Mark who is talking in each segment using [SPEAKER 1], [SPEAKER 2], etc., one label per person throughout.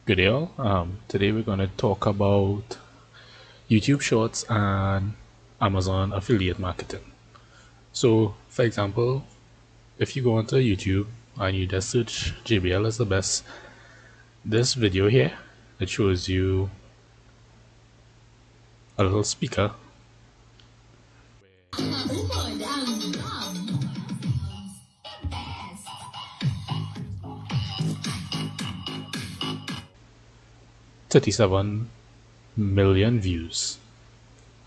[SPEAKER 1] Good day all. Today we're going to talk about YouTube Shorts and Amazon affiliate marketing. So for example, if you go onto YouTube and you just search JBL is the best, this video here, it shows you a little speaker. $37 million views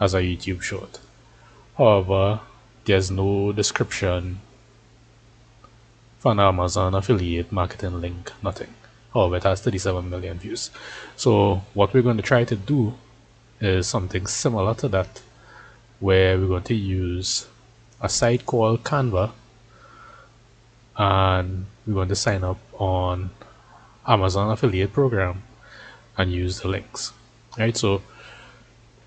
[SPEAKER 1] as a YouTube short. However, there's no description for an Amazon affiliate marketing link, nothing. However, it has 37 million views. So what we're going to try to do is something similar to that, where we're going to use a site called Canva and we're going to sign up on Amazon affiliate program and use the links. Right, so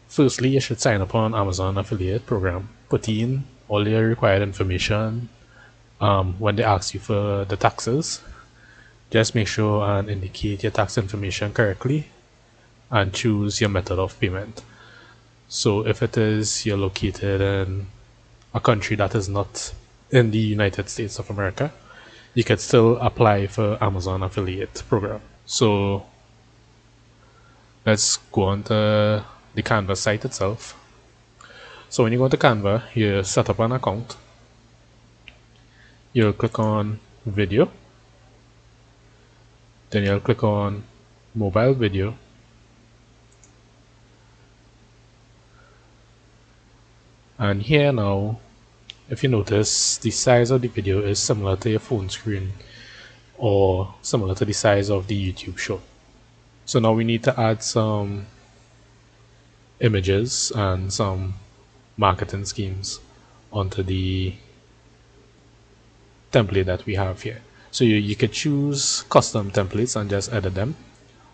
[SPEAKER 1] firstly you should sign up on Amazon affiliate program, put in all your required information. When they ask you for the taxes, just make sure and indicate your tax information correctly and choose your method of payment. So if it is you're located in a country that is not in the United States of America, you can still apply for Amazon affiliate program. So let's go on to the Canva site itself. So when you go to Canva, you set up an account. You'll click on video, then you'll click on mobile video, and here now, if you notice, the size of the video is similar to your phone screen or similar to the size of the YouTube short. So now we need to add some images and some marketing schemes onto the template that we have here. So you could choose custom templates and just edit them,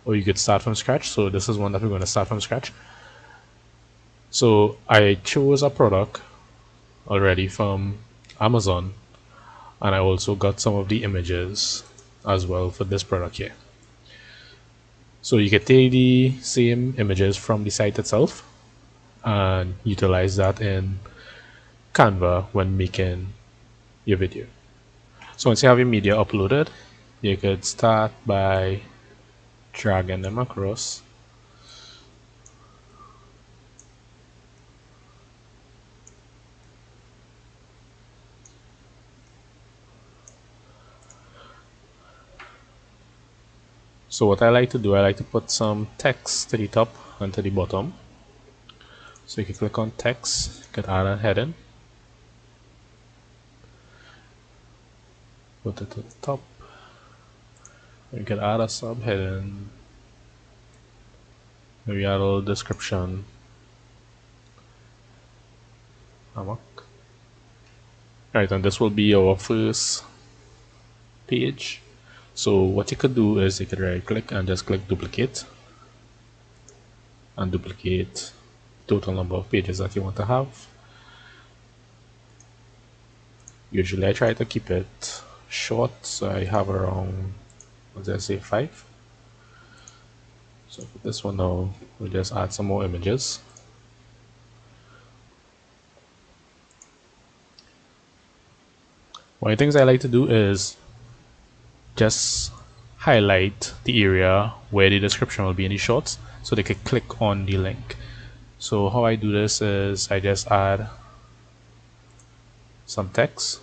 [SPEAKER 1] or you could start from scratch. So this is one that we're going to start from scratch. So I chose a product already from Amazon, and I also got some of the images as well for this product here. So you can take the same images from the site itself and utilize that in Canva when making your video. So once you have your media uploaded, you could start by dragging them across. So what I like to do, I like to put some text to the top and to the bottom. So you can click on text, you can add a heading, put it to the top. You can add a subheading, maybe add a little description. Right, and this will be our first page. So what you could do is you could right click and just click duplicate and duplicate total number of pages that you want to have. Usually I try to keep it short, so I have around, let's just say 5. So for this one now, we'll just add some more images. One of the things I like to do is just highlight the area where the description will be in the shorts so they can click on the link. So how I do this is I just add some text.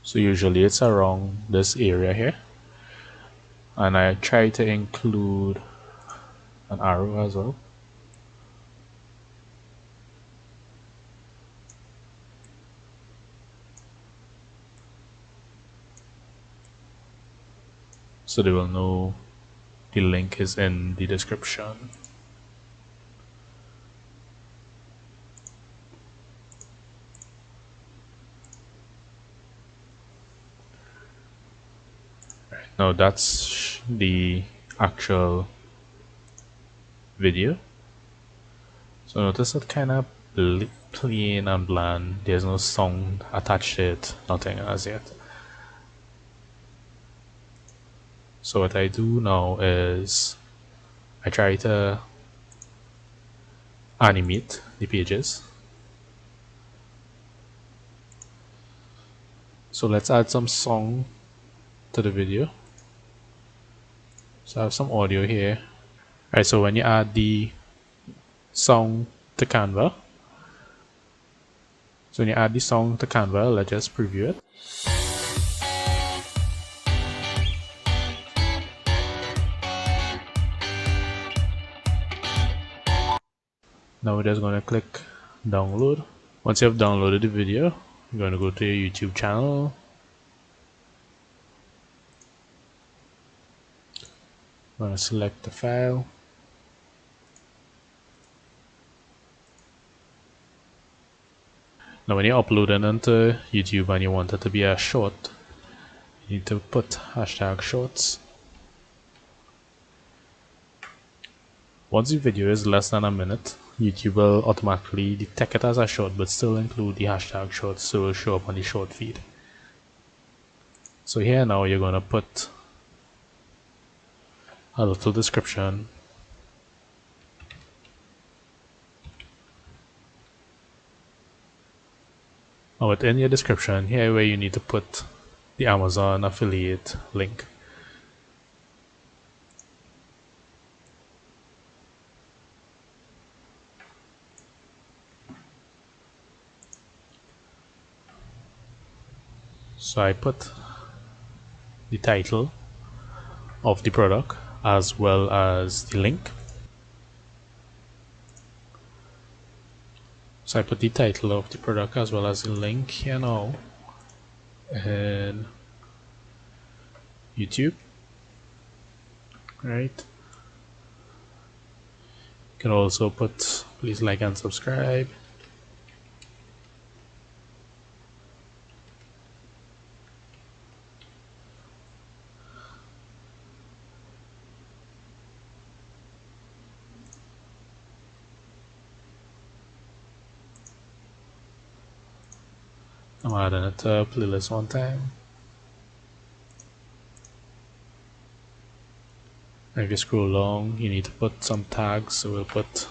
[SPEAKER 1] So usually it's around this area here, and I try to include an arrow as well. So they will know the link is in the description. Right, now that's the actual video. So notice it kind of plain and bland. There's no sound attached to it, nothing as yet. So what I do now is I try to animate the pages. So let's add some song to the video. So I have some audio here. Alright, so when you add the song to Canva, let's just preview it. Now we're just going to click download. Once you have downloaded the video, you're going to go to your YouTube channel. I'm going to select the file. Now when you upload it into YouTube and you want it to be a short, you need to put hashtag shorts. Once the video is less than a minute, YouTube will automatically detect it as a short but still include the hashtag shorts, so it will show up on the short feed. So here now you're going to put a little description. Now within your description, here where you need to put the Amazon affiliate link. So I put the title of the product as well as the link. So I put the title of the product as well as the link here now in YouTube. Right. You can also put please like and subscribe. I'm adding it to a playlist one time. And if you scroll along, you need to put some tags, so we'll put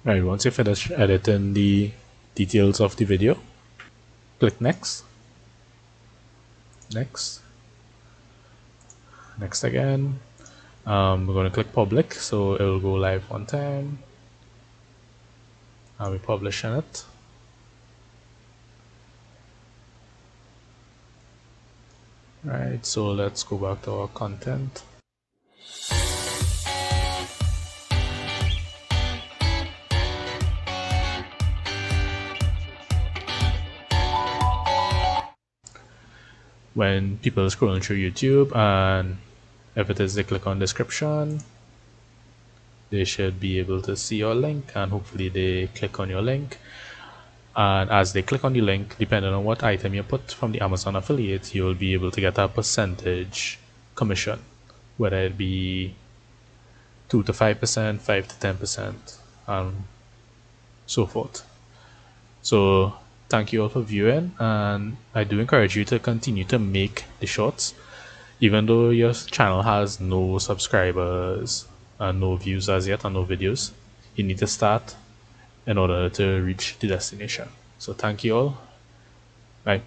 [SPEAKER 1] right. Once you finish editing the details of the video, click next, next again. We're going to click public, so it will go live one time. And we publish in it. Right, so let's go back to our content. When people are scrolling through YouTube, and if it is they click on description, they should be able to see your link, and hopefully they click on your link. And as they click on the link, depending on what item you put from the Amazon affiliate, you'll be able to get a percentage commission, whether it be 2 to 5%, 5 to 10%, and so forth. So thank you all for viewing, and I do encourage you to continue to make the shorts. Even though your channel has no subscribers and no views as yet and no videos, you need to start in order to reach the destination. So thank you all. Bye.